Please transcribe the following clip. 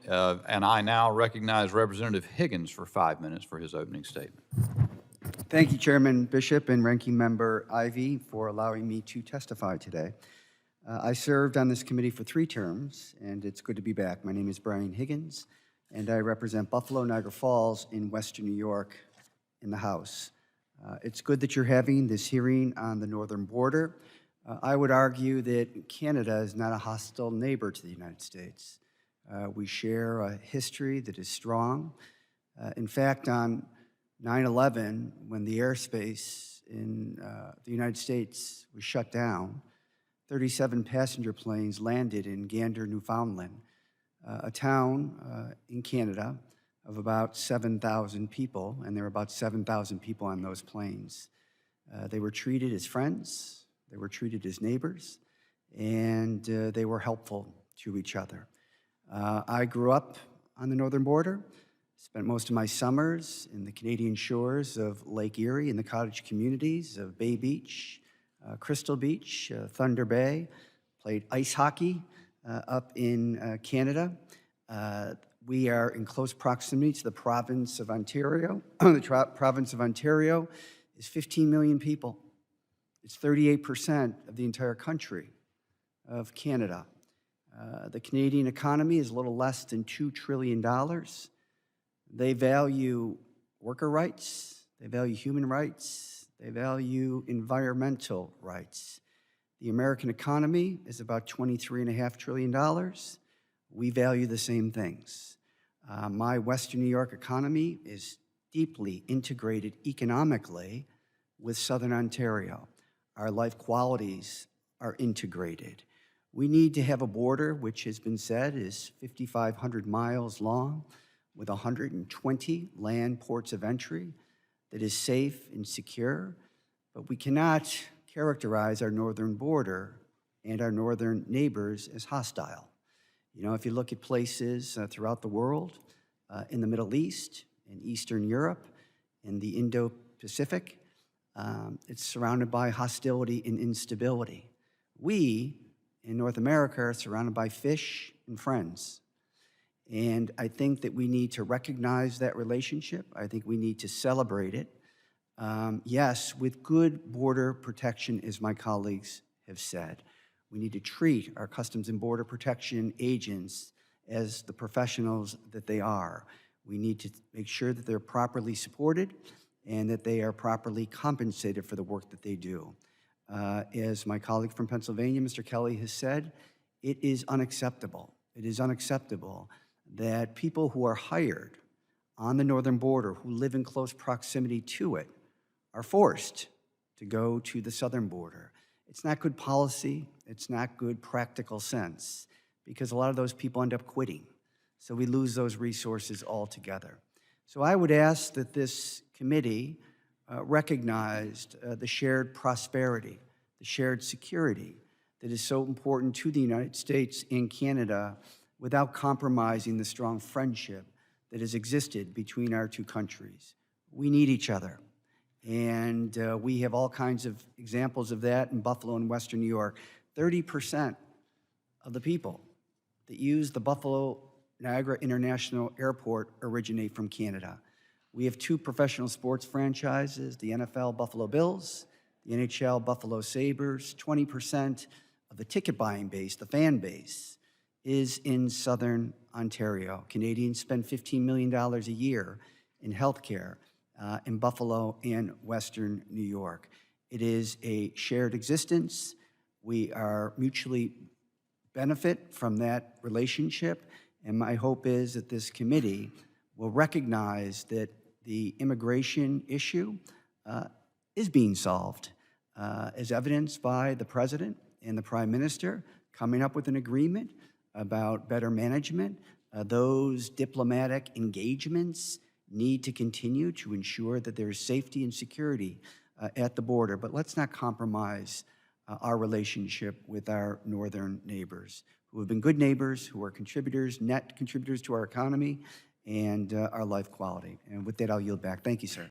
And I now recognize Representative Higgins for 5 minutes for his opening statement. Thank you, Chairman Bishop and Ranking Member Ivey, for allowing me to testify today. I served on this committee for 3 terms, and it's good to be back. My name is Brian Higgins, and I represent Buffalo, Niagara Falls in Western New York in the House. It's good that you're having this hearing on the northern border. I would argue that Canada is not a hostile neighbor to the United States. We share a history that is strong. In fact, on 9/11, when the airspace in the United States was shut down, 37 passenger planes landed in Gander, Newfoundland, a town in Canada of about 7,000 people, and there were about 7,000 people on those planes. They were treated as friends, they were treated as neighbors, and they were helpful to each other. I grew up on the northern border, spent most of my summers in the Canadian shores of Lake Erie in the cottage communities of Bay Beach, Crystal Beach, Thunder Bay, played ice hockey up in Canada. We are in close proximity to the province of Ontario. The province of Ontario is 15 million people. It's 38% of the entire country of Canada. The Canadian economy is a little less than $2 trillion. They value worker rights, they value human rights, they value environmental rights. The American economy is about $23.5 trillion. We value the same things. My Western New York economy is deeply integrated economically with Southern Ontario. Our life qualities are integrated. We need to have a border, which has been said is 5,500 miles long, with 120 land ports of entry that is safe and secure, but we cannot characterize our northern border and our northern neighbors as hostile. You know, if you look at places throughout the world, in the Middle East, in Eastern Europe, in the Indo-Pacific, it's surrounded by hostility and instability. We, in North America, are surrounded by fish and friends. And I think that we need to recognize that relationship. I think we need to celebrate it. Yes, with good border protection, as my colleagues have said. We need to treat our Customs and Border Protection agents as the professionals that they are. We need to make sure that they're properly supported and that they are properly compensated for the work that they do. As my colleague from Pennsylvania, Mr. Kelly, has said, it is unacceptable. It is unacceptable that people who are hired on the northern border, who live in close proximity to it, are forced to go to the southern border. It's not good policy. It's not good practical sense, because a lot of those people end up quitting. So we lose those resources altogether. So I would ask that this committee recognized the shared prosperity, the shared security that is so important to the United States and Canada without compromising the strong friendship that has existed between our two countries. We need each other. And we have all kinds of examples of that in Buffalo and Western New York. 30% of the people that use the Buffalo Niagara International Airport originate from Canada. We have 2 professional sports franchises, the NFL Buffalo Bills, the NHL Buffalo Sabres. 20% of the ticket buying base, the fan base, is in Southern Ontario. Canadians spend $15 million a year in healthcare in Buffalo and Western New York. It is a shared existence. We are mutually benefit from that relationship, and my hope is that this committee will recognize that the immigration issue is being solved, as evidenced by the President and the Prime Minister coming up with an agreement about better management. Those diplomatic engagements need to continue to ensure that there is safety and security at the border. But let's not compromise our relationship with our northern neighbors, who have been good neighbors, who are contributors, net contributors to our economy and our life quality. And with that, I'll yield back. Thank you, sir.